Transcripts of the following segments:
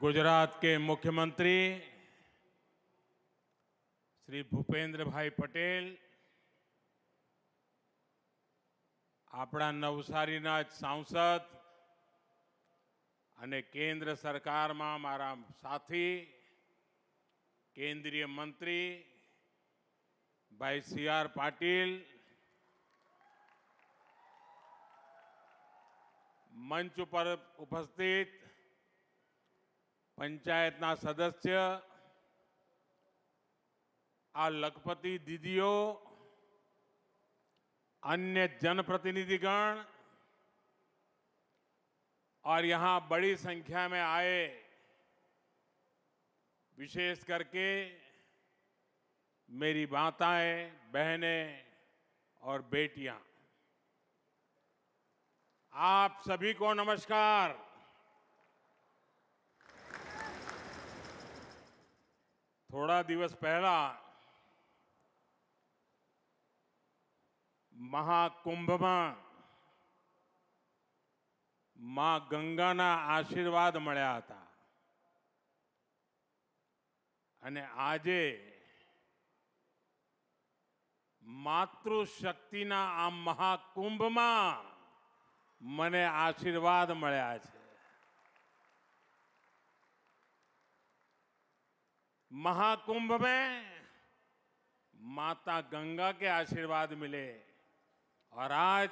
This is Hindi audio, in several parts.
गुजरात के मुख्यमंत्री श्री भूपेंद्र भाई पटेल, આપણા નવસારીના જ સાંસદ અને કેન્દ્ર સરકારમાં મારા સાથી કેન્દ્રીય મંત્રી ભાઈ સી.આર. પાટીલ, મંચ ઉપર ઉપસ્થિત પંચાયતના સદસ્ય, આ લખપતિ દીદીઓ, अन्य जनप्रतिनिधिगण और यहां बड़ी संख्या में आए विशेष करके मेरी माताएं, बहनें और बेटियां, आप सभी को नमस्कार। थोड़ा दिवस पहला મહાકુંભમાં માં ગંગાના આશીર્વાદ મળ્યા હતા અને આજે માતૃશક્તિના આ મહાકુંભમાં મને આશીર્વાદ મળ્યા છે। महाकुंभ में माता गंगा के आशीर्वाद मिले और आज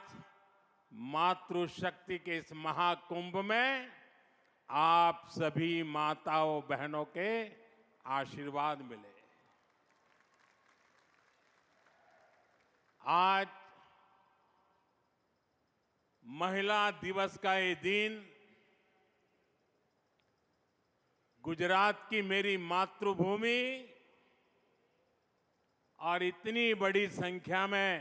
मातृशक्ति के इस महाकुंभ में आप सभी माताओं बहनों के आशीर्वाद मिले। आज महिला दिवस का ये दिन गुजरात की मेरी मातृभूमि और इतनी बड़ी संख्या में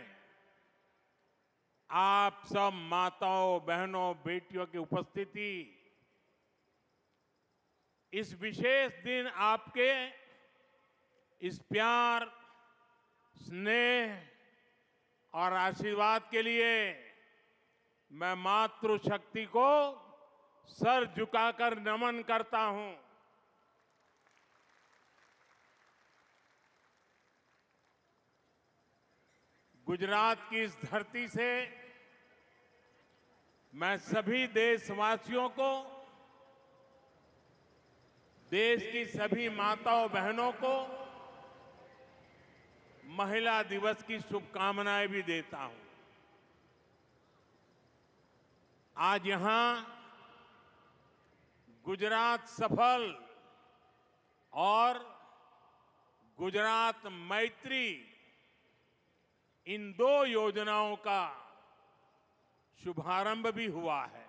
आप सब माताओं, बहनों, बेटियों की उपस्थिति, इस विशेष दिन आपके इस प्यार, स्नेह और आशीर्वाद के लिए मैं मातृशक्ति को सर झुकाकर नमन करता हूं। गुजरात की इस धरती से मैं सभी देशवासियों को, देश की सभी माताओं बहनों को महिला दिवस की शुभकामनाएं भी देता हूं। आज यहां गुजरात सफल और गुजरात मैत्री, इन दो योजनाओं का शुभारंभ भी हुआ है।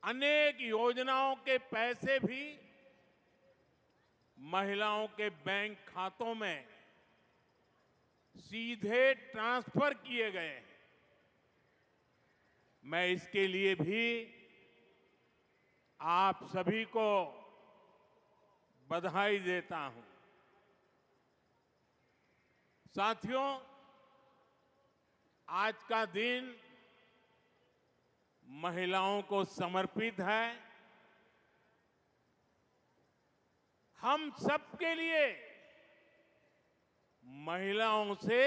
अनेक योजनाओं के पैसे भी महिलाओं के बैंक खातों में सीधे ट्रांसफर किए गए हैं। मैं इसके लिए भी आप सभी को बधाई देता हूं। साथियों, आज का दिन महिलाओं को समर्पित है। हम सबके लिए महिलाओं से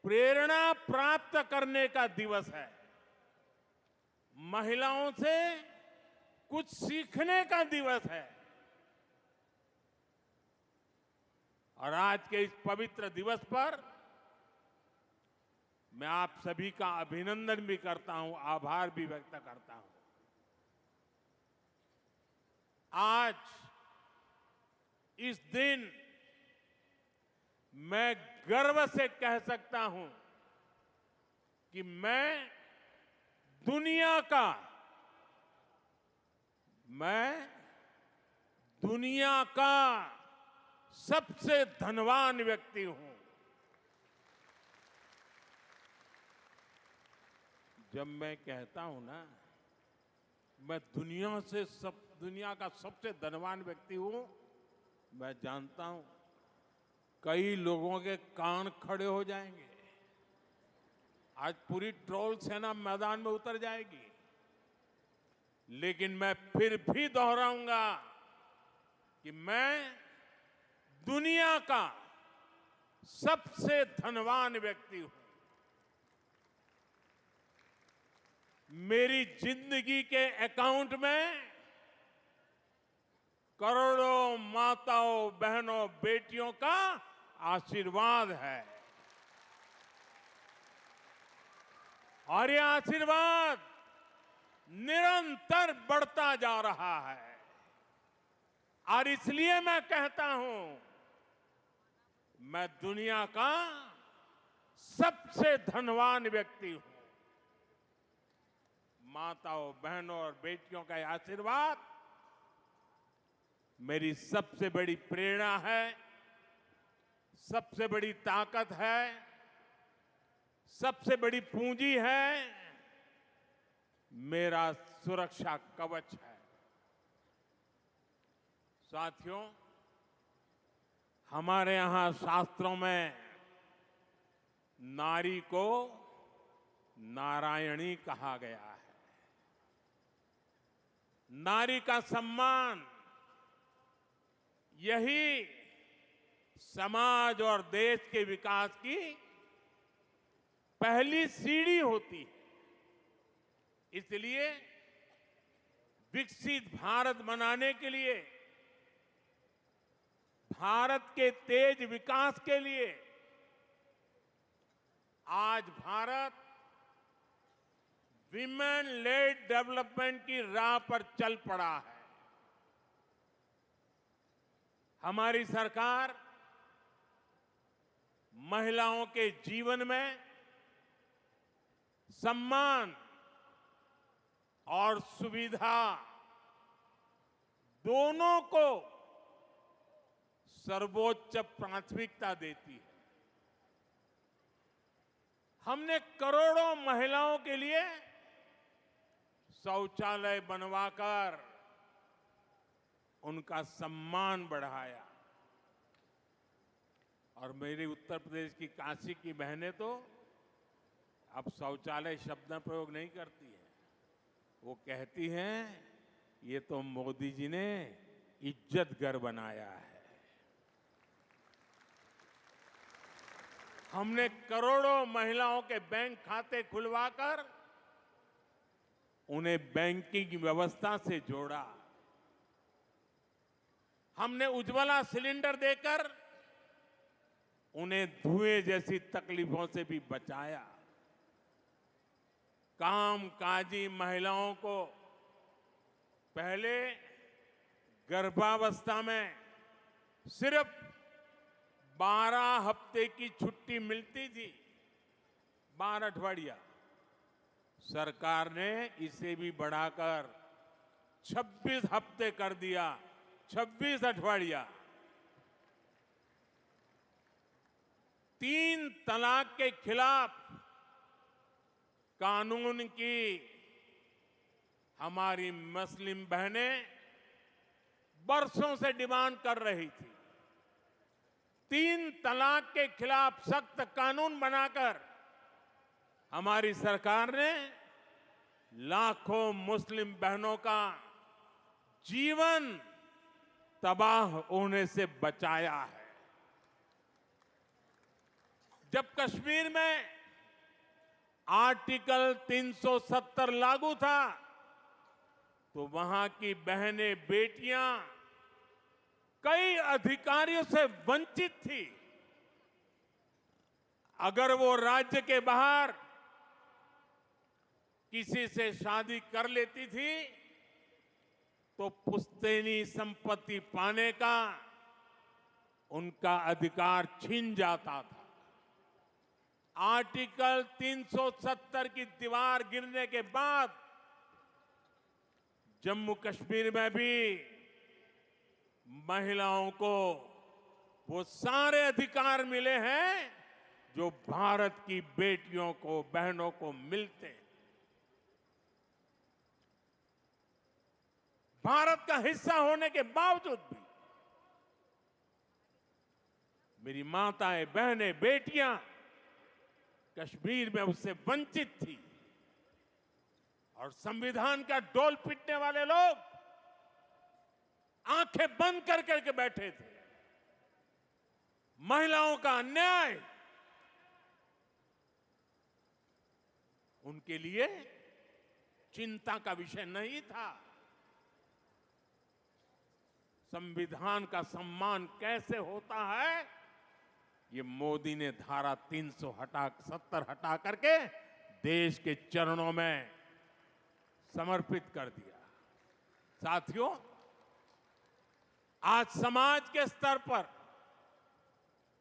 प्रेरणा प्राप्त करने का दिवस है, महिलाओं से कुछ सीखने का दिवस है। और आज के इस पवित्र दिवस पर मैं आप सभी का अभिनंदन भी करता हूं, आभार भी व्यक्त करता हूं। आज इस दिन मैं गर्व से कह सकता हूं कि मैं दुनिया का सबसे धनवान व्यक्ति हूं। जब मैं कहता हूं ना, मैं दुनिया का सबसे धनवान व्यक्ति हूं, मैं जानता हूं कई लोगों के कान खड़े हो जाएंगे। आज पूरी ट्रोल सेना मैदान में उतर जाएगी। लेकिन मैं फिर भी दोहराऊंगा कि मैं दुनिया का सबसे धनवान व्यक्ति हूं। मेरी जिंदगी के अकाउंट में करोड़ों माताओं, बहनों, बेटियों का आशीर्वाद है और ये आशीर्वाद निरंतर बढ़ता जा रहा है। और इसलिए मैं कहता हूं, मैं दुनिया का सबसे धनवान व्यक्ति हूं। माताओं, बहनों और बेटियों का यह आशीर्वाद मेरी सबसे बड़ी प्रेरणा है, सबसे बड़ी ताकत है, सबसे बड़ी पूंजी है, मेरा सुरक्षा कवच है। साथियों, हमारे यहां शास्त्रों में नारी को नारायणी कहा गया है। नारी का सम्मान यही समाज और देश के विकास की पहली सीढ़ी होती है। इसलिए विकसित भारत बनाने के लिए, भारत के तेज विकास के लिए आज भारत विमेन लेड डेवलपमेंट की राह पर चल पड़ा है। हमारी सरकार महिलाओं के जीवन में सम्मान और सुविधा दोनों को सर्वोच्च प्राथमिकता देती है। हमने करोड़ों महिलाओं के लिए शौचालय बनवाकर उनका सम्मान बढ़ाया। और मेरे उत्तर प्रदेश की काशी की बहनें तो अब शौचालय शब्द प्रयोग नहीं करती हैं। वो कहती हैं, ये तो मोदी जी ने इज्जत घर बनाया है। हमने करोड़ों महिलाओं के बैंक खाते खुलवाकर उन्हें बैंकिंग व्यवस्था से जोड़ा। हमने उज्ज्वला सिलेंडर देकर उन्हें धुएं जैसी तकलीफों से भी बचाया। कामकाजी महिलाओं को पहले गर्भावस्था में सिर्फ 12 हफ्ते की छुट्टी मिलती थी, 12 अठवाडिया। सरकार ने इसे भी बढ़ाकर 26 हफ्ते कर दिया, 26 अठवाडिया। 3 तलाक के खिलाफ कानून की हमारी मुस्लिम बहनें बरसों से डिमांड कर रही थी। 3 तलाक के खिलाफ सख्त कानून बनाकर हमारी सरकार ने लाखों मुस्लिम बहनों का जीवन तबाह होने से बचाया है। जब कश्मीर में आर्टिकल 370 लागू था तो वहां की बहनें, बेटियां कई अधिकारियों से वंचित थी। अगर वो राज्य के बाहर किसी से शादी कर लेती थी तो पुश्तैनी संपत्ति पाने का उनका अधिकार छीन जाता था। आर्टिकल 370 की दीवार गिरने के बाद जम्मू कश्मीर में भी महिलाओं को वो सारे अधिकार मिले हैं जो भारत की बेटियों को, बहनों को मिलते हैं। भारत का हिस्सा होने के बावजूद भी मेरी माताएं, बहनें, बेटियां कश्मीर में उससे वंचित थी। और संविधान का डोल पीटने वाले लोग आंखें बंद कर करके बैठे थे। महिलाओं का अन्याय उनके लिए चिंता का विषय नहीं था। संविधान का सम्मान कैसे होता है, ये मोदी ने धारा 370 हटा करके देश के चरणों में समर्पित कर दिया। साथियों, आज समाज के स्तर पर,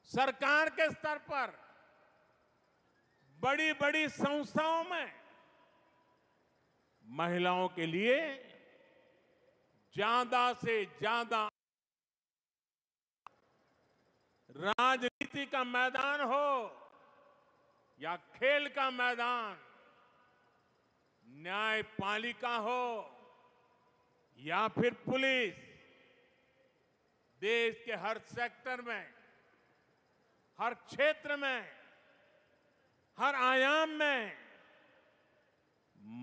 सरकार के स्तर पर, बड़ी बड़ी संस्थाओं में महिलाओं के लिए ज्यादा से ज्यादा राजनीति का मैदान हो या खेल का मैदान, न्यायपालिका हो या फिर पुलिस, देश के हर सेक्टर में, हर क्षेत्र में, हर आयाम में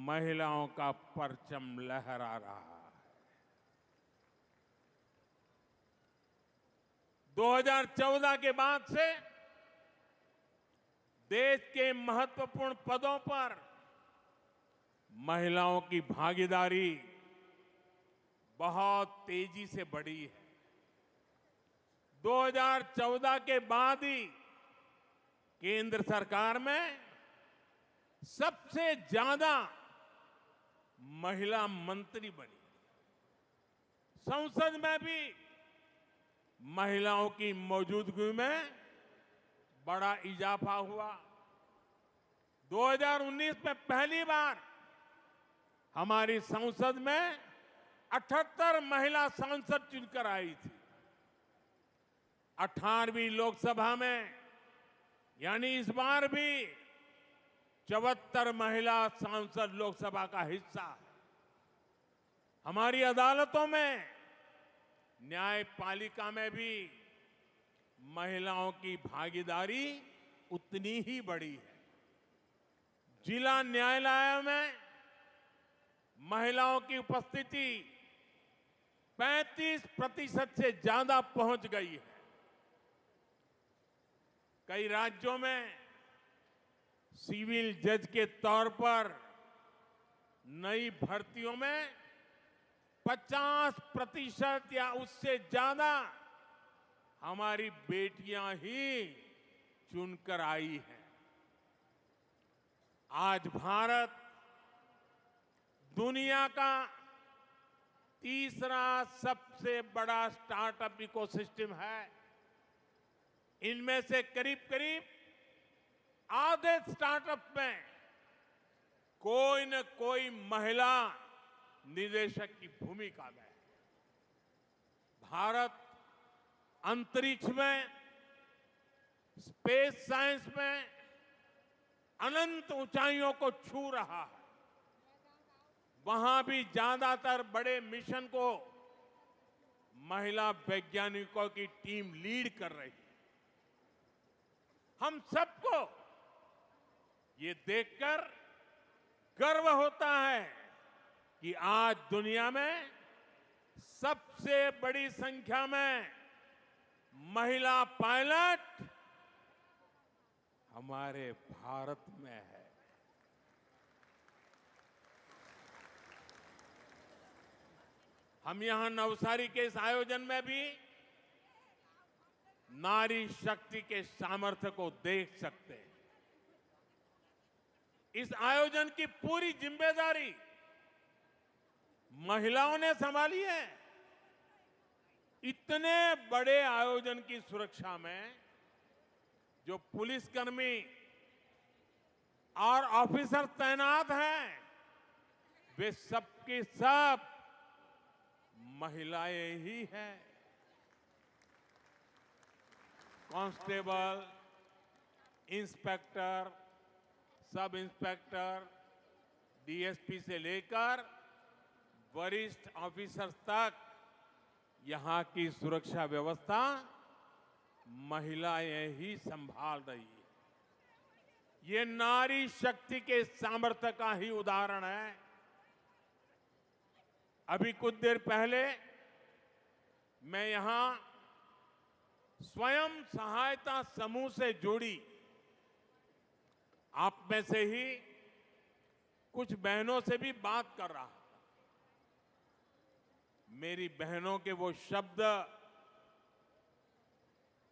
महिलाओं का परचम लहरा रहा है। 2014 के बाद से देश के महत्वपूर्ण पदों पर महिलाओं की भागीदारी बहुत तेजी से बढ़ी है। 2014 के बाद ही केंद्र सरकार में सबसे ज्यादा महिला मंत्री बनी। संसद में भी महिलाओं की मौजूदगी में बड़ा इजाफा हुआ। 2019 में पहली बार हमारी संसद में 78 महिला सांसद चुनकर आई थी। 18वीं लोकसभा में, यानी इस बार भी 74 महिला सांसद लोकसभा का हिस्सा है। हमारी अदालतों में, न्यायपालिका में भी महिलाओं की भागीदारी उतनी ही बड़ी है। जिला न्यायालयों में महिलाओं की उपस्थिति 35% से ज्यादा पहुंच गई है। कई राज्यों में सिविल जज के तौर पर नई भर्तियों में 50% या उससे ज्यादा हमारी बेटियां ही चुनकर आई हैं। आज भारत दुनिया का तीसरा सबसे बड़ा स्टार्टअप इकोसिस्टम है। इनमें से करीब करीब आधे स्टार्टअप में कोई न कोई महिला निदेशक की भूमिका में। भारत अंतरिक्ष में, स्पेस साइंस में अनंत ऊंचाइयों को छू रहा है। वहां भी ज्यादातर बड़े मिशन को महिला वैज्ञानिकों की टीम लीड कर रही है। हम सबको ये देखकर गर्व होता है कि आज दुनिया में सबसे बड़ी संख्या में महिला पायलट हमारे भारत में है। हम यहां नवसारी के इस आयोजन में भी नारी शक्ति के सामर्थ्य को देख सकते हैं। इस आयोजन की पूरी जिम्मेदारी महिलाओं ने संभाली है। इतने बड़े आयोजन की सुरक्षा में जो पुलिसकर्मी और ऑफिसर तैनात हैं, वे सबके सब महिलाएं ही हैं। Constable, inspector, sub inspector, DSP से लेकर वरिष्ठ ऑफिसर्स तक यहां की सुरक्षा व्यवस्था महिलाएं ही संभाल रही है। ये नारी शक्ति के सामर्थ्य का ही उदाहरण है। अभी कुछ देर पहले मैं यहां स्वयं सहायता समूह से जुड़ी आप में से ही कुछ बहनों से भी बात कर रहा था। मेरी बहनों के वो शब्द,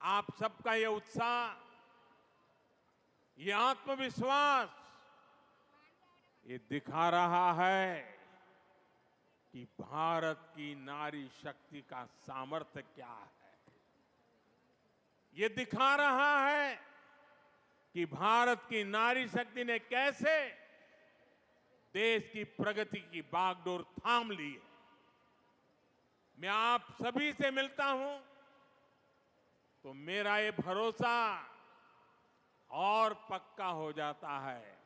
आप सबका ये उत्साह, ये आत्मविश्वास, ये दिखा रहा है कि भारत की नारी शक्ति का सामर्थ्य क्या है। ये दिखा रहा है कि भारत की नारी शक्ति ने कैसे देश की प्रगति की बागडोर थाम ली है। मैं आप सभी से मिलता हूं तो मेरा ये भरोसा और पक्का हो जाता है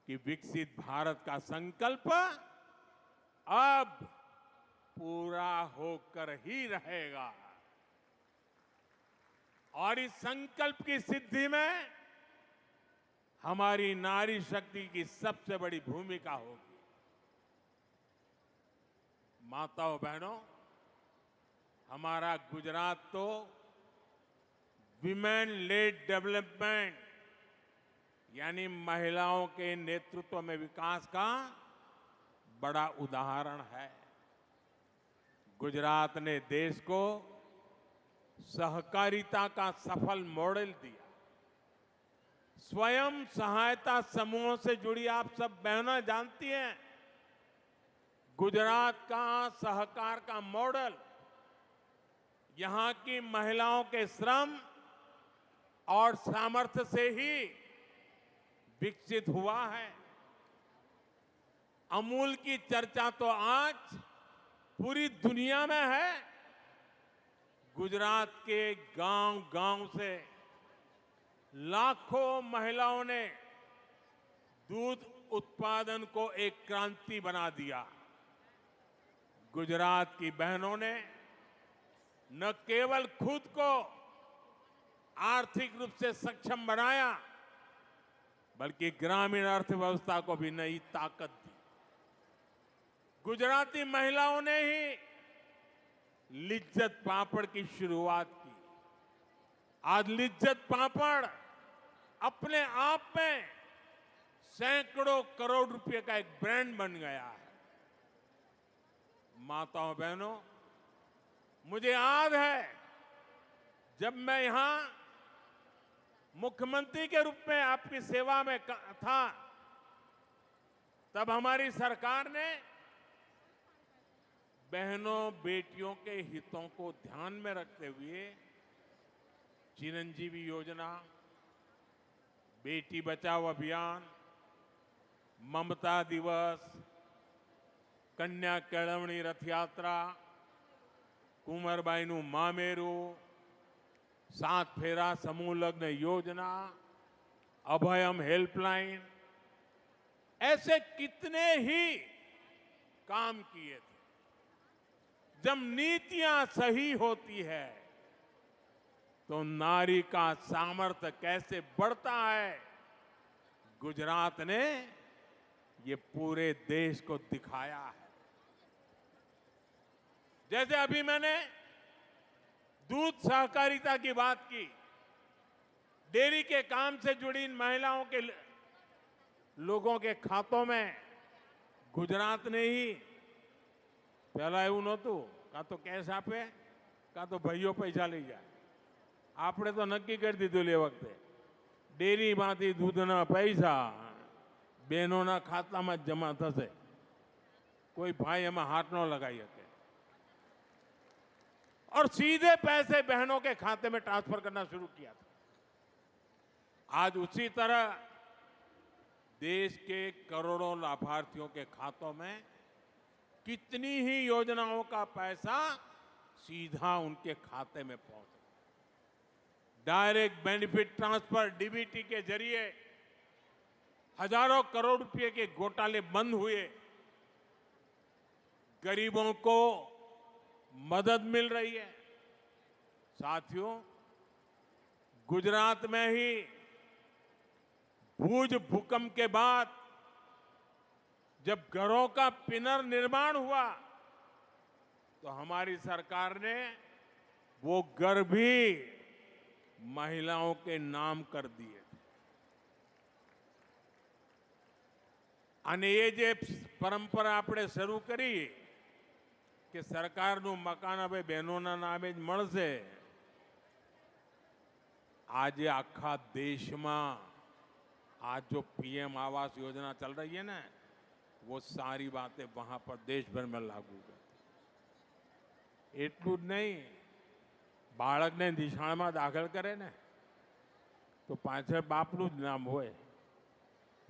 कि विकसित भारत का संकल्प अब पूरा होकर ही रहेगा और इस संकल्प की सिद्धि में हमारी नारी शक्ति की सबसे बड़ी भूमिका होगी। माताओं बहनों, हमारा गुजरात तो विमेन लेड डेवलपमेंट यानी महिलाओं के नेतृत्व में विकास का बड़ा उदाहरण है। गुजरात ने देश को सहकारिता का सफल मॉडल दिया। स्वयं सहायता समूहों से जुड़ी आप सब बहनें जानती हैं, गुजरात का सहकार का मॉडल यहां की महिलाओं के श्रम और सामर्थ्य से ही विकसित हुआ है। अमूल की चर्चा तो आज पूरी दुनिया में है। गुजरात के गांव-गांव से लाखों महिलाओं ने दूध उत्पादन को एक क्रांति बना दिया। गुजरात की बहनों ने न केवल खुद को आर्थिक रूप से सक्षम बनाया, बल्कि ग्रामीण अर्थव्यवस्था को भी नई ताकत दी। गुजराती महिलाओं ने ही लिज्जत पापड़ की शुरुआत की। आज लिज्जत पापड़ अपने आप में सैकड़ों करोड़ रुपए का एक ब्रांड बन गया है। माताओं बहनों, मुझे याद है जब मैं यहां मुख्यमंत्री के रूप में आपकी सेवा में था, तब हमारी सरकार ने बहनों बेटियों के हितों को ध्यान में रखते हुए चिरंजीवी योजना, बेटी बचाओ अभियान, ममता दिवस, कन्या केळवणी रथ यात्रा, कुंवरबाईનું મામેરું, सात फेरा समूह लग्न योजना, अभयम हेल्पलाइन, ऐसे कितने ही काम किए थे। जब नीतियां सही होती है तो नारी का सामर्थ्य कैसे बढ़ता है, गुजरात ने ये पूरे देश को दिखाया है। जैसे अभी मैंने दूध सहकारिता की बात की, डेयरी के काम से जुड़ी इन महिलाओं के लोगों के खातों में गुजरात ने ही, पहला એવું નહોતું, કાં તો કેશ આપે કાં તો ભાઈઓ પૈસા લઈ જાય। આપણે તો નક્કી કરી દીધું એ વખતે ડેરીમાંથી દૂધના પૈસા બહેનોના ખાતામાં જ જમા થશે, કોઈ ભાઈ એમાં હાથ ન લગાવી શકે और सीधे पैसे बहनों के खाते में ट्रांसफर करना शुरू किया था। आज उसी तरह देश के करोड़ों लाभार्थियों के खातों में कितनी ही योजनाओं का पैसा सीधा उनके खाते में पहुंचा। डायरेक्ट बेनिफिट ट्रांसफर डीबीटी के जरिए हजारों करोड़ रुपए के घोटाले बंद हुए, गरीबों को मदद मिल रही है। साथियों, गुजरात में ही भूज भूकंप के बाद जब घरों का पुनर्निर्माण हुआ तो हमारी सरकार ने वो घर भी महिलाओं के नाम कर दिए અને એ જે પરંપરા આપણે શરૂ કરી કે સરકારનું મકાન હવે બહેનોના નામે જ મળશે, આજે આખા દેશમાં आज जो पीएम आवास योजना चल रही है ना, वो सारी बातें वहां पर देश भर में लागू कर એટલું જ નહીં, બાળકને નિશાળમાં દાખલ કરે ને તો પાછળ બાપનું જ નામ હોય.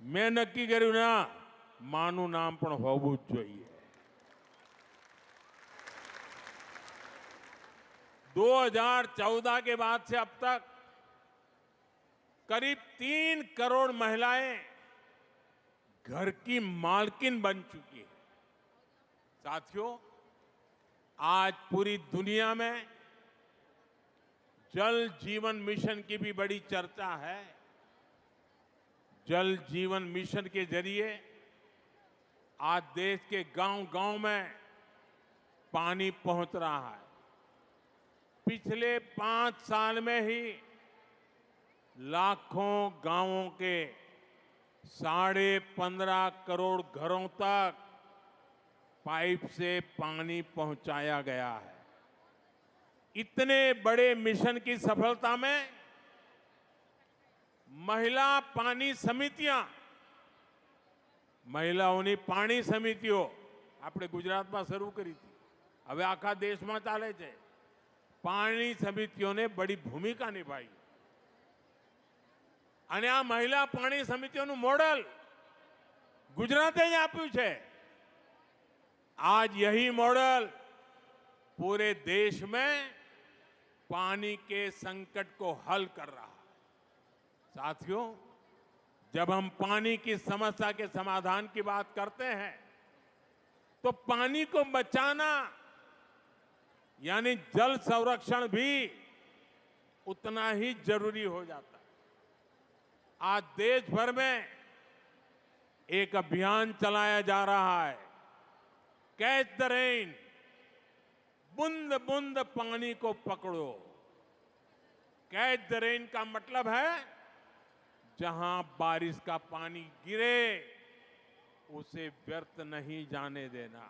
મેં નક્કી કર્યું ના, માનું નામ પણ હોવું જ જોઈએ. 2014 के बाद से अब तक करीब 3 करोड़ महिलाएं घर की मालकिन बन चुकी है. साथियों, आज पूरी दुनिया में जल जीवन मिशन की भी बड़ी चर्चा है. जल जीवन मिशन के जरिए आज देश के गांव-गांव में पानी पहुंच रहा है. पिछले 5 साल में ही लाखों गांवों के 15.5 करोड़ घरों तक पाइप से पानी पहुंचाया गया है. इतने बड़े मिशन की सफलता में महिला पानी समितियां, महिलाओनी पानी समितियों આપણે ગુજરાતમાં શરૂ કરી હતી, હવે આખા દેશમાં ચાલે છે. પાણી સમિતિઓને બડી ભૂમિકા નિભાઈ અને આ મહિલા પાણી સમિતિઓનું મોડલ ગુજરાતે જ આપ્યું છે. आज यही मॉडल पूरे देश में पानी के संकट को हल कर रहा है. साथियों, जब हम पानी की समस्या के समाधान की बात करते हैं तो पानी को बचाना यानी जल संरक्षण भी उतना ही जरूरी हो जाता है. आज देश भर में एक अभियान चलाया जा रहा है, कैच द रेन, बूंद बूंद पानी को पकड़ो. कैच द रेन का मतलब है जहां बारिश का पानी गिरे उसे व्यर्थ नहीं जाने देना.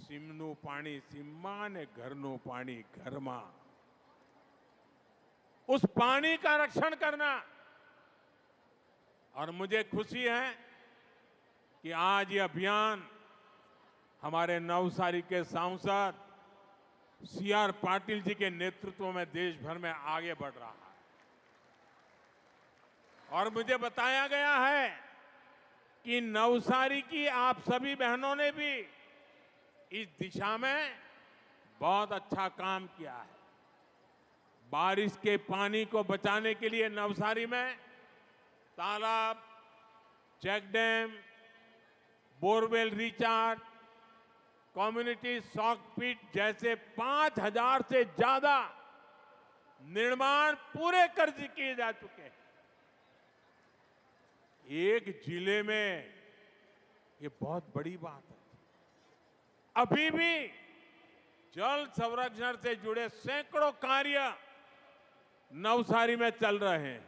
सीमનું પાણી सीमમાં ने घरનું પાણી घरमा. उस पानी का रक्षण करना. और मुझे खुशी है कि आज ये अभियान हमारे नवसारी के सांसद सीआर पाटिल जी के नेतृत्व में देश भर में आगे बढ़ रहा है. और मुझे बताया गया है कि नवसारी की आप सभी बहनों ने भी इस दिशा में बहुत अच्छा काम किया है. बारिश के पानी को बचाने के लिए नवसारी में तालाब, check dam, borewell recharge, community soak pit जैसे 5,000 से ज्यादा निर्माण पूरे कर किए जा चुके हैं. एक जिले में ये बहुत बड़ी बात है. अभी भी जल संरक्षण से जुड़े सैकड़ों कार्य नवसारी में चल रहे हैं.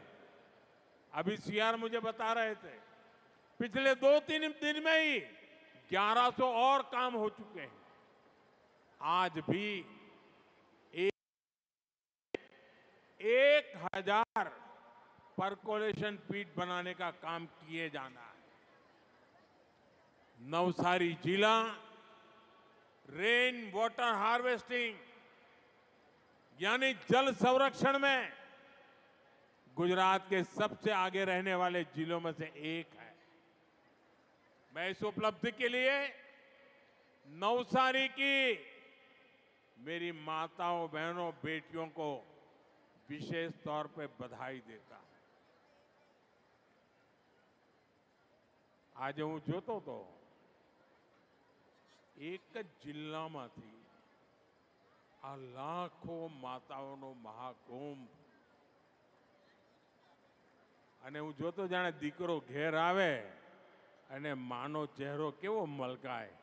अभी सीआर मुझे बता रहे थे, पिछले 2-3 दिन में ही 1100 और काम हो चुके हैं. आज भी 1,000 परकोलेशन पीट बनाने का काम किए जाना है. नवसारी जिला रेन वाटर हार्वेस्टिंग यानी जल संरक्षण में गुजरात के सबसे आगे रहने वाले जिलों में से एक है. मैं इस उपलब्धि के लिए नवसारी की मेरी माताओं, बहनों, बेटियों को विशेष तौर पे बधाई देता हूं. आज हूं जोतो तो एक જ જિલ્લામાંથી આ લાખો માતાઓનો મહાકુંભ અને હું જોતો જાણે દીકરો ઘેર આવે અને માનો ચહેરો કેવો મલકાય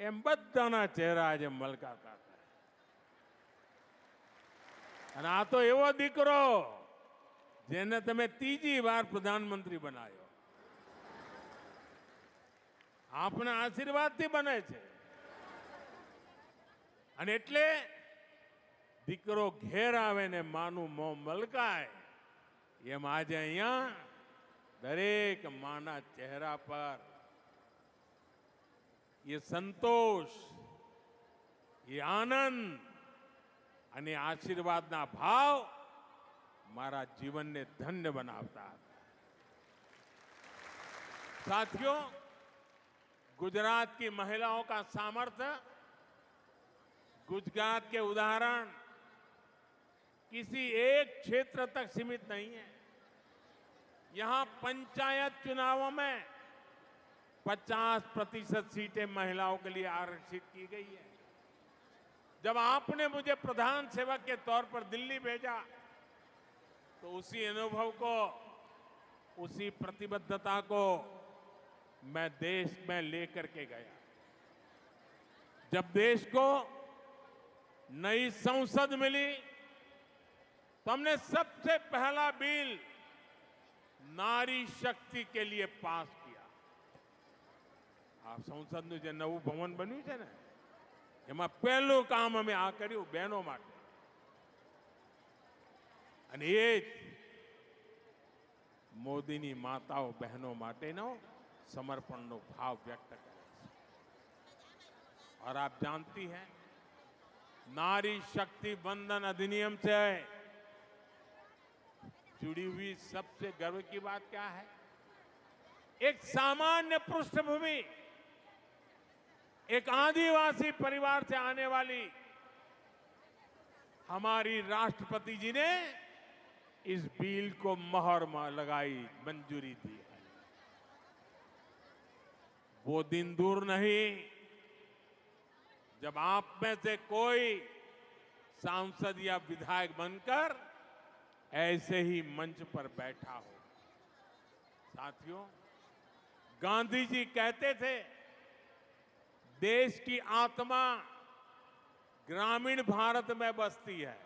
એમ બધાના ચહેરા આજે મલકાતા હતા. અને આ તો એવો દીકરો જેને તમે ત્રીજી વાર પ્રધાનમંત્રી બનાવ્યો. આપના આશીર્વાદથી બને છે. અને એટલે દીકરો ઘેર આવે ને માનું મોં મલકાય એમ આજે અહીંયા દરેક માના ચહેરા પર ये संतोष, ये आनंद અને આશીર્વાદના ભાવ મારા જીવનને ધન્ય બનાવતા હતા. साथियों, गुजरात की महिलाओं का सामर्थ्य, गुजरात के उदाहरण किसी एक क्षेत्र तक सीमित नहीं है. यहां पंचायत चुनावों में 50% सीटें महिलाओं के लिए आरक्षित की गई है. जब आपने मुझे प्रधान सेवक के तौर पर दिल्ली भेजा तो उसी अनुभव को, उसी प्रतिबद्धता को मैं देश में लेकर के गया. जब देश को नई संसद मिली तो हमने सबसे पहला बिल नारी शक्ति के लिए पास किया. આ સંસદનું જે નવું ભવન બન્યું છે ને એમાં પહેલું કામ અમે આ કર્યું બહેનો માટે. અને એ જ મોદીની માતાઓ બહેનો માટેનો સમર્પણનો ભાવ વ્યક્ત કરે છે. और आप जानती हैं, नारी शक्ति बंधन अधिनियम से जुड़ी हुई सबसे गर्व की बात क्या है? एक सामान्य पृष्ठभूमि, एक आदिवासी परिवार से आने वाली हमारी राष्ट्रपति जी ने इस बिल को मोहर लगाई, मंजूरी दी है. वो दिन दूर नहीं जब आप में से कोई सांसद या विधायक बनकर ऐसे ही मंच पर बैठा हो. साथियों, गांधी जी कहते थे, देश की आत्मा ग्रामीण भारत में बसती है.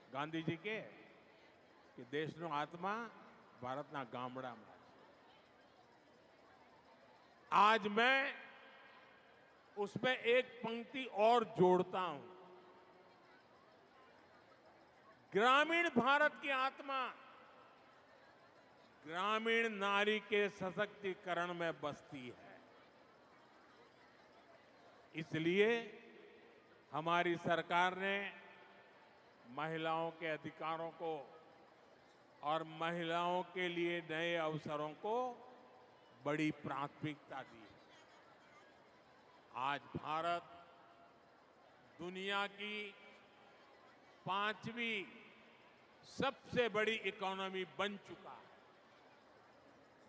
गांधी जी के कि देशનો આત્મા ભારતના ગામડામાં છે. आज मैं उसमें एक पंक्ति और जोड़ता हूं. ग्रामीण भारत की आत्मा ग्रामीण नारी के सशक्तिकरण में बसती है. इसलिए हमारी सरकार ने महिलाओं के अधिकारों को और महिलाओं के लिए नए अवसरों को बड़ी प्राथमिकता दी है. आज भारत दुनिया की 5वीं सबसे बड़ी इकोनॉमी बन चुका है.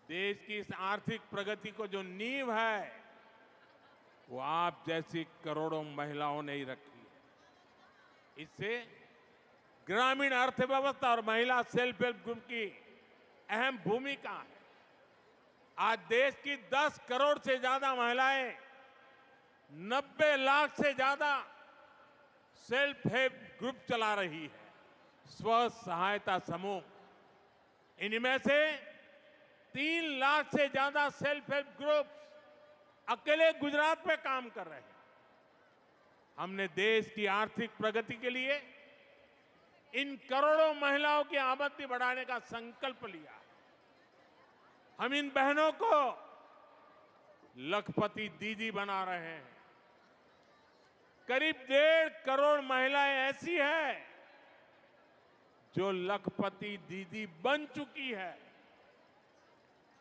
देश की इस आर्थिक प्रगति को जो नींव है वो आप जैसी करोड़ों महिलाओं ने ही रखी है. इससे ग्रामीण अर्थव्यवस्था और महिला सेल्फ हेल्प ग्रुप की अहम भूमिका है. आज देश की 10 करोड़ से ज्यादा महिलाएं 90 लाख से ज्यादा सेल्फ हेल्प ग्रुप चला रही है, स्व सहायता समूह. इनमें से 3 लाख से ज्यादा सेल्फ हेल्प ग्रुप अकेले गुजरात में काम कर रहे हैं. हमने देश की आर्थिक प्रगति के लिए इन करोड़ों महिलाओं की आमदनी बढ़ाने का संकल्प लिया. हम इन बहनों को लखपति दीदी बना रहे हैं. करीब 1.5 करोड़ महिलाएं ऐसी हैं जो लखपति दीदी बन चुकी है.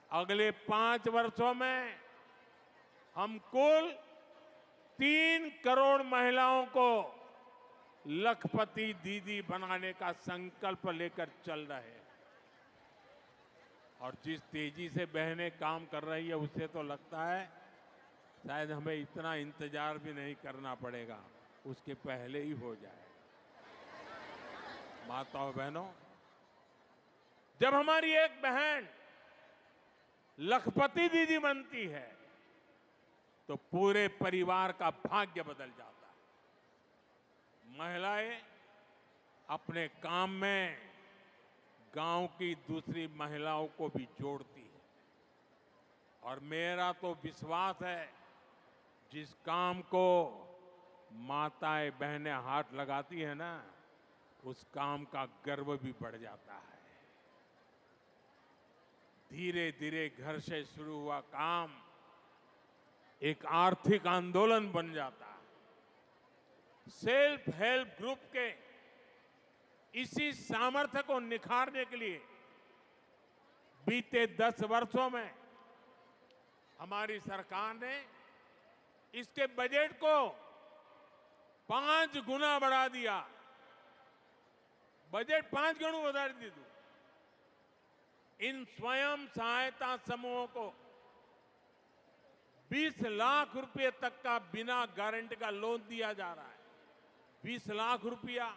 अगले 5 वर्षों में हम कुल 3 करोड़ महिलाओं को लखपति दीदी बनाने का संकल्प लेकर चल रहे हैं. और जिस तेजी से बहनें काम कर रही है उससे तो लगता है शायद हमें इतना इंतजार भी नहीं करना पड़ेगा, उसके पहले ही हो जाएगा. माताओं बहनों, जब हमारी एक बहन लखपति दीदी बनती है तो पूरे परिवार का भाग्य बदल जाता है। महिलाएं अपने काम में गांव की दूसरी महिलाओं को भी जोड़ती है और मेरा तो विश्वास है जिस काम को माताएं बहनें हाथ लगाती है ना, उस काम का गर्व भी बढ़ जाता है। धीरे धीरे घर से शुरू हुआ काम एक आर्थिक आंदोलन बन जाता है। सेल्फ हेल्प ग्रुप के इसी सामर्थ्य को निखारने के लिए बीते 10 वर्षों में हमारी सरकार ने इसके बजट को 5 गुना बढ़ा दिया। बजट 5 गुना बढ़ा दिया। इन स्वयं सहायता समूहों को 20 लाख रुपए तक का बिना गारंटी का लोन दिया जा रहा है। 20 लाख रुपया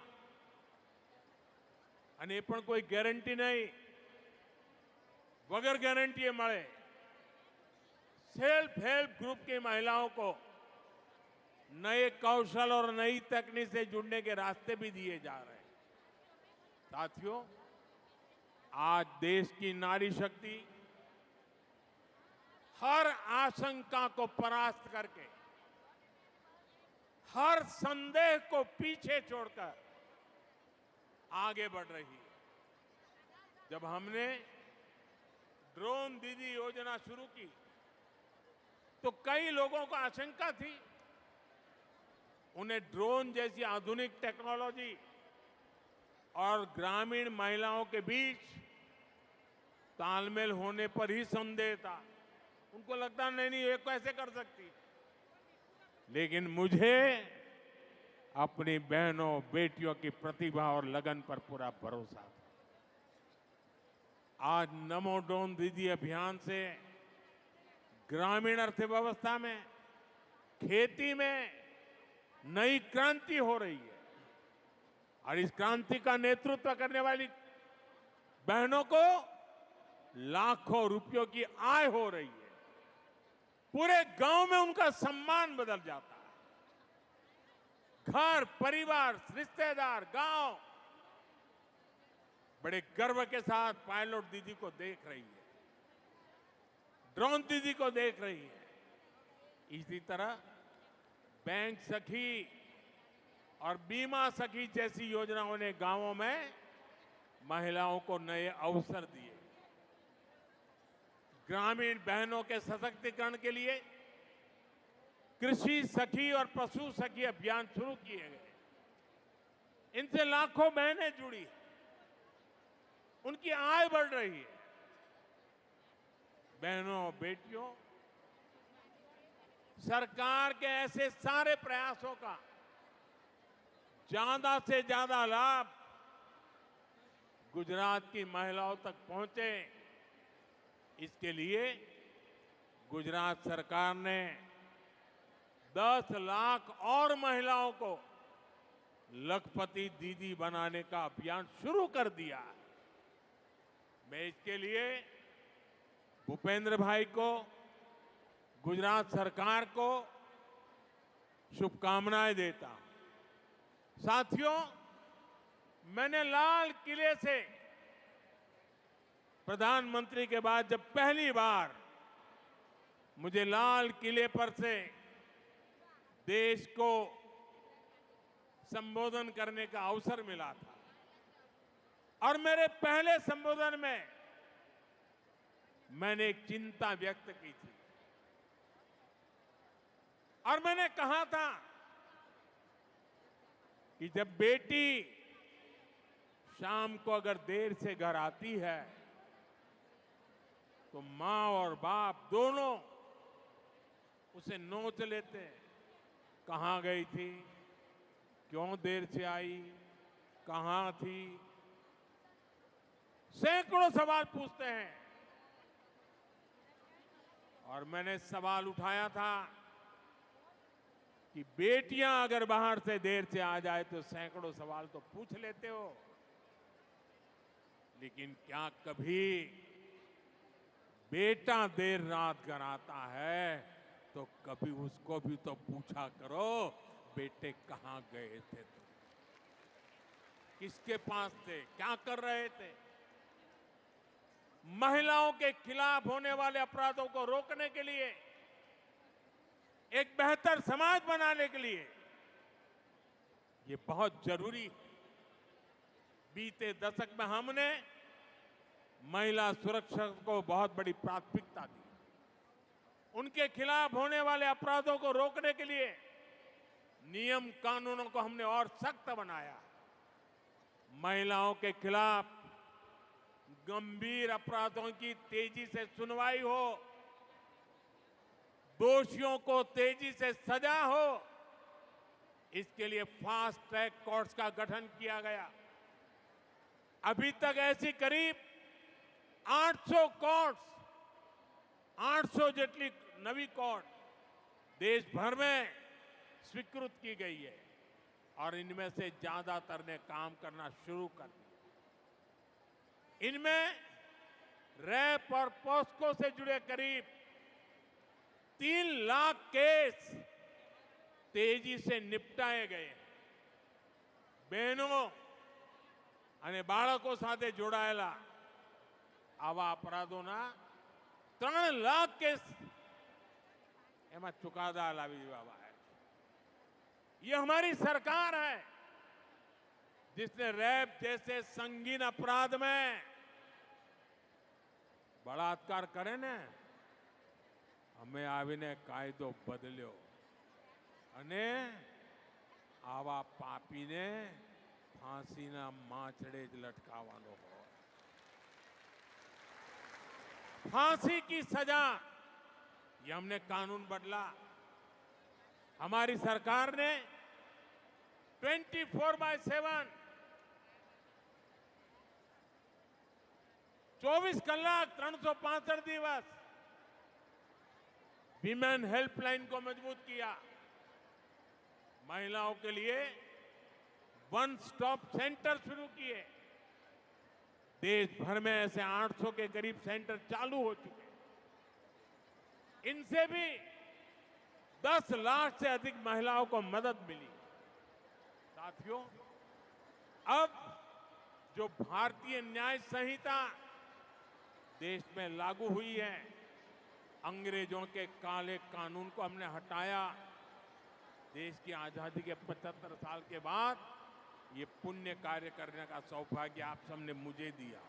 અને પણ કોઈ ગેરંટી નહીં, वगैर गारंटी મળે। सेल्फ हेल्प ग्रुप की महिलाओं को नए कौशल और नई तकनीक से जुड़ने के रास्ते भी दिए जा रहे हैं। साथियों, आज देश की नारी शक्ति हर आशंका को परास्त करके, हर संदेह को पीछे छोड़कर आगे बढ़ रही है। जब हमने ड्रोन दीदी योजना शुरू की तो कई लोगों को आशंका थी। उन्हें ड्रोन जैसी आधुनिक टेक्नोलॉजी और ग्रामीण महिलाओं के बीच तालमेल होने पर ही संदेह था। उनको लगता नहीं ये कैसे कर सकती। लेकिन मुझे अपनी बहनों बेटियों की प्रतिभा और लगन पर पूरा भरोसा था। आज नमो ड्रोन दीदी अभियान से ग्रामीण अर्थव्यवस्था में, खेती में नई क्रांति हो रही है और इस क्रांति का नेतृत्व करने वाली बहनों को लाखों रुपयों की आय हो रही है। पूरे गांव में उनका सम्मान बदल जाता है। घर, परिवार, रिश्तेदार, गांव बड़े गर्व के साथ पायलट दीदी को देख रही है, ड्रोन दीदी को देख रही है। इसी तरह बैंक सखी और बीमा सखी जैसी योजनाओं ने गांवों में महिलाओं को नए अवसर दिए। ग्रामीण बहनों के सशक्तिकरण के लिए कृषि सखी और पशु सखी अभियान शुरू किए गए। इनसे लाखों बहनें जुड़ी, उनकी आय बढ़ रही है। बहनों बेटियों, सरकार के ऐसे सारे प्रयासों का ज्यादा से ज्यादा लाभ गुजरात की महिलाओं तक पहुंचे, इसके लिए गुजरात सरकार ने 10 लाख और महिलाओं को लखपति दीदी बनाने का अभियान शुरू कर दिया। मैं इसके लिए भूपेंद्र भाई को, गुजरात सरकार को शुभकामनाएं देता हूं। साथियों, मैंने लाल किले से प्रधानमंत्री के बाद जब पहली बार मुझे लाल किले पर से देश को संबोधन करने का अवसर मिला था और मेरे पहले संबोधन में मैंने एक चिंता व्यक्त की थी और मैंने कहा था कि जब बेटी शाम को अगर देर से घर आती है तो माँ और बाप दोनों उसे नोच लेते हैं। कहाँ गई थी, क्यों देर से आई, कहाँ थी, सैकड़ों सवाल पूछते हैं। और मैंने सवाल उठाया था कि बेटियां अगर बाहर से देर से आ जाए तो सैकड़ों सवाल तो पूछ लेते हो, लेकिन क्या कभी बेटा देर रात घर आता है तो कभी उसको भी तो पूछा करो, बेटे कहाँ गए थे तुम, किसके पास थे, क्या कर रहे थे। महिलाओं के खिलाफ होने वाले अपराधों को रोकने के लिए, एक बेहतर समाज बनाने के लिए ये बहुत जरूरी है। बीते दशक में हमने महिला सुरक्षा को बहुत बड़ी प्राथमिकता दी। उनके खिलाफ होने वाले अपराधों को रोकने के लिए नियम कानूनों को हमने और सख्त बनाया। महिलाओं के खिलाफ गंभीर अपराधों की तेजी से सुनवाई हो, दोषियों को तेजी से सजा हो, इसके लिए फास्ट ट्रैक कोर्ट्स का गठन किया गया। अभी तक ऐसी करीब 800 कोर्ट्स, 800 जेटली नवी कोर्ट देश भर में स्वीकृत की गई है और इनमें से ज्यादातर ने काम करना शुरू कर दिया। इनमें रैप और पॉस्को से जुड़े करीब 3 लाख केस तेजी से निपटाए गए हैं। बहनों અને બાળકો સાથે જોડાયેલા આવા અપરાધોના 3 લાખ કેસ એમાં ચુકાદા લાવી દેવામાં આવ્યા है। ये हमारी सरकार है जिसने रैप जैसे संगीन अपराध में बलात्कार करे ने અમે આવીને કાયદો બદલ્યો અને આવા પાપીને फांसीना माछड़े ज लटकावानो हो। फांसी की सजा, ये हमने कानून बदला। हमारी सरकार ने 24/7 24 कलाक 365 दिवस विमेन हेल्पलाइन को मजबूत किया। महिलाओं के लिए वन स्टॉप सेंटर शुरू किए। देश भर में ऐसे 800 के करीब सेंटर चालू हो चुके हैं। इनसे भी 10 लाख से अधिक महिलाओं को मदद मिली। साथियों, अब जो भारतीय न्याय संहिता देश में लागू हुई है, अंग्रेजों के काले कानून को हमने हटाया। देश की आजादी के 75 साल के बाद ये पुण्य कार्य करने का सौभाग्य आप सबने मुझे दिया।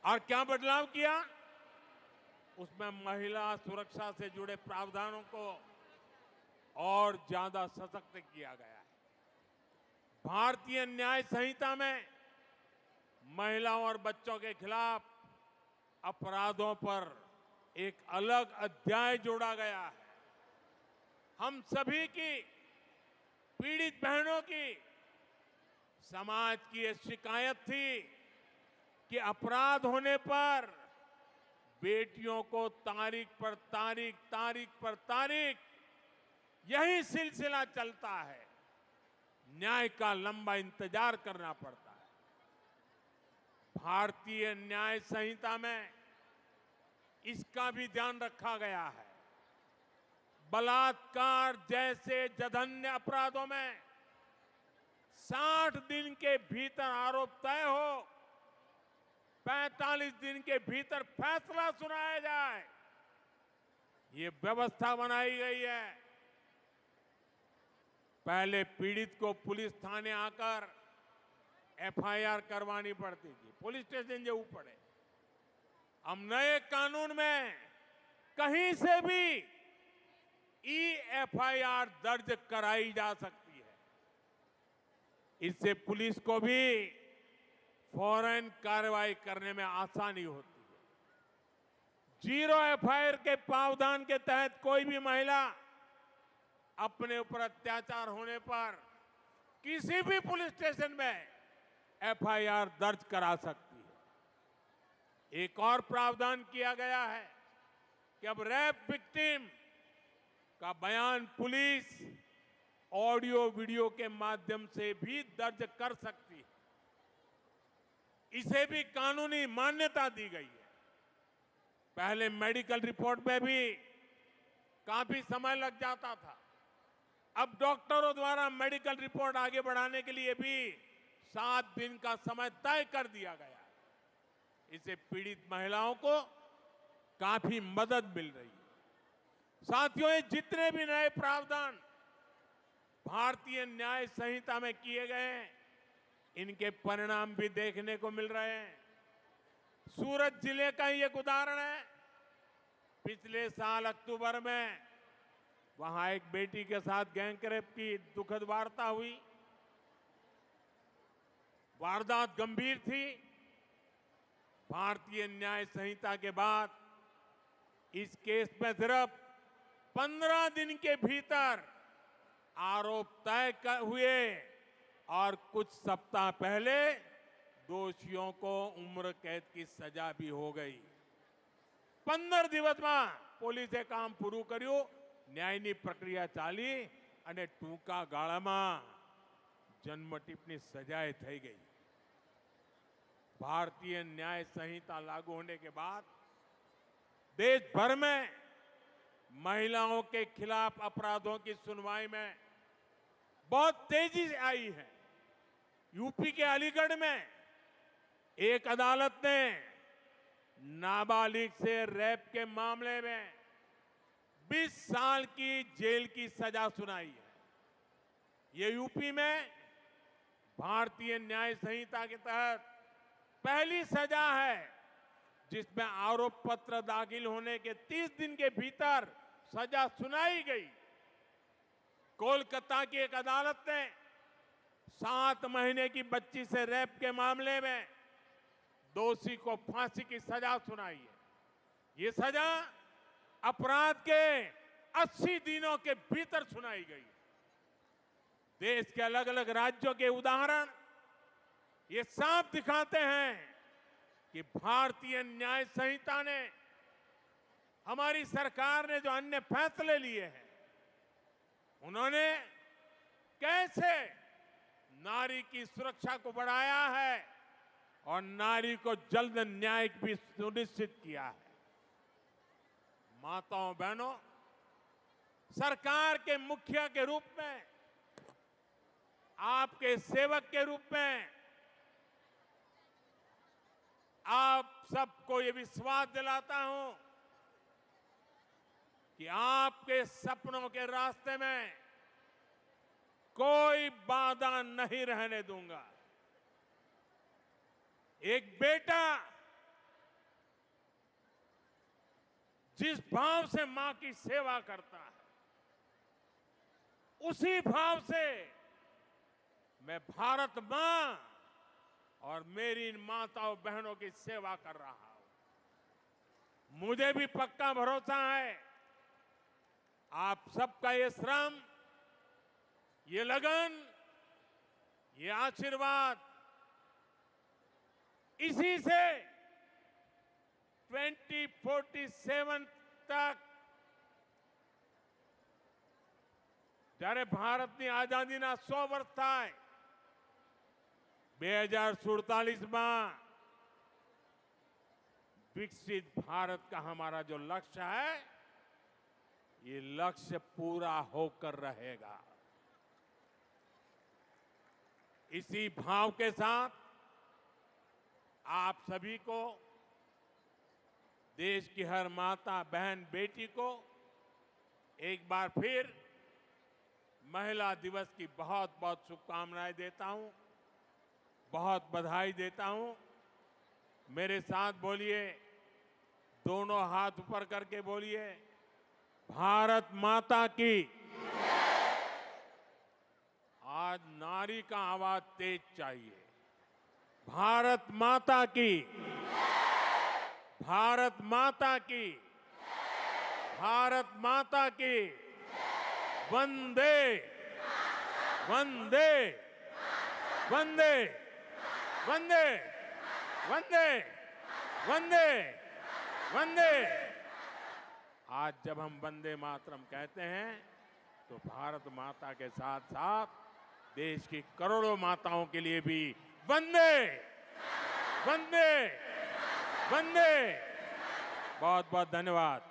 और क्या बदलाव किया? उसमें महिला सुरक्षा से जुड़े प्रावधानों को और ज्यादा सशक्त किया गया है। भारतीय न्याय संहिता में महिलाओं और बच्चों के खिलाफ अपराधों पर एक अलग अध्याय जोड़ा गया है। हम सभी की, पीड़ित बहनों की, समाज की ये शिकायत थी कि अपराध होने पर बेटियों को तारीख पर तारीख, तारीख पर तारीख यही सिलसिला चलता है। न्याय का लंबा इंतजार करना पड़ता है। भारतीय न्याय संहिता में इसका भी ध्यान रखा गया है। बलात्कार जैसे जघन्य अपराधों में 60 दिन के भीतर आरोप तय हो, 45 दिन के भीतर फैसला सुनाया जाए, ये व्यवस्था बनाई गई है। पहले पीड़ित को पुलिस थाने आकर एफआईआर करवानी पड़ती थी, पुलिस स्टेशन जવું પડે। अब नए कानून में कहीं से भी एफआईआर दर्ज कराई जा सकती है। इससे पुलिस को भी फौरन कार्रवाई करने में आसानी होती है। जीरो एफआईआर के प्रावधान के तहत कोई भी महिला अपने ऊपर अत्याचार होने पर किसी भी पुलिस स्टेशन में एफआईआर दर्ज करा सकती है। एक और प्रावधान किया गया है कि अब रेप विक्टिम का बयान पुलिस ऑडियो वीडियो के माध्यम से भी दर्ज कर सकती है। इसे भी कानूनी मान्यता दी गई है। पहले मेडिकल रिपोर्ट में भी काफी समय लग जाता था। अब डॉक्टरों द्वारा मेडिकल रिपोर्ट आगे बढ़ाने के लिए भी 7 दिन का समय तय कर दिया गया है। इससे पीड़ित महिलाओं को काफी मदद मिल रही है। साथियों, ये जितने भी नए प्रावधान भारतीय न्याय संहिता में किए गए हैं, इनके परिणाम भी देखने को मिल रहे हैं। सूरत जिले का ही एक उदाहरण है। पिछले साल अक्टूबर में वहां एक बेटी के साथ गैंगरेप की दुखद वार्ता हुई। वारदात गंभीर थी। भारतीय न्याय संहिता के बाद इस केस में सिर्फ 15 दिन के भीतर आरोप तय हुए और कुछ सप्ताह पहले दोषियों को उम्र कैद की सजा भी हो गई। 15 દિવસ में પોલીસે કામ પૂરું કર્યું, ન્યાયની પ્રક્રિયા ચાલી અને ટૂંકા ગાળામાં જન્મટીપની સજાએ થઈ ગઈ। भारतीय न्याय संहिता लागू होने के बाद देश भर में महिलाओं के खिलाफ अपराधों की सुनवाई में बहुत तेजी से आई है। यूपी के अलीगढ़ में एक अदालत ने नाबालिग से रेप के मामले में 20 साल की जेल की सजा सुनाई है। ये यूपी में भारतीय न्याय संहिता के तहत पहली सजा है जिसमें आरोप पत्र दाखिल होने के 30 दिन के भीतर सजा सुनाई गई। कोलकाता की एक अदालत ने 7 महीने की बच्ची से रेप के मामले में दोषी को फांसी की सजा सुनाई है। ये सजा अपराध के 80 दिनों के भीतर सुनाई गई। देश के अलग अलग राज्यों के उदाहरण ये साफ दिखाते हैं कि भारतीय न्याय संहिता ने, हमारी सरकार ने जो अन्य फैसले लिए हैं, उन्होंने कैसे नारी की सुरक्षा को बढ़ाया है और नारी को जल्द न्याय भी सुनिश्चित किया है। माताओं बहनों, सरकार के मुखिया के रूप में, आपके सेवक के रूप में आप सबको ये विश्वास दिलाता हूं कि आपके सपनों के रास्ते में कोई बाधा नहीं रहने दूंगा। एक बेटा जिस भाव से मां की सेवा करता है, उसी भाव से मैं भारत मां और मेरी इन माताओं बहनों की सेवा कर रहा हूं। मुझे भी पक्का भरोसा है आप सबका ये श्रम, ये लगन, ये आशीर्वाद, इसी से 2047 तक, જ્યારે ભારતની આઝાદીના 100 વર્ષ થાય, 2047 में विकसित भारत का हमारा जो लक्ष्य है, ये लक्ष्य पूरा होकर रहेगा। इसी भाव के साथ आप सभी को, देश की हर माता, बहन, बेटी को एक बार फिर महिला दिवस की बहुत बहुत शुभकामनाएं देता हूं, बहुत बधाई देता हूं। मेरे साथ बोलिए, दोनों हाथ ऊपर करके बोलिए, भारत माता की। आज नारी का आवाज तेज चाहिए। भारत माता की, भारत माता की, भारत माता की। वंदे वंदे वंदे वंदे वंदे वंदे वंदे। आज जब हम वंदे मातरम कहते हैं तो भारत माता के साथ साथ देश की करोड़ों माताओं के लिए भी वंदे वंदे वंदे। बहुत बहुत धन्यवाद।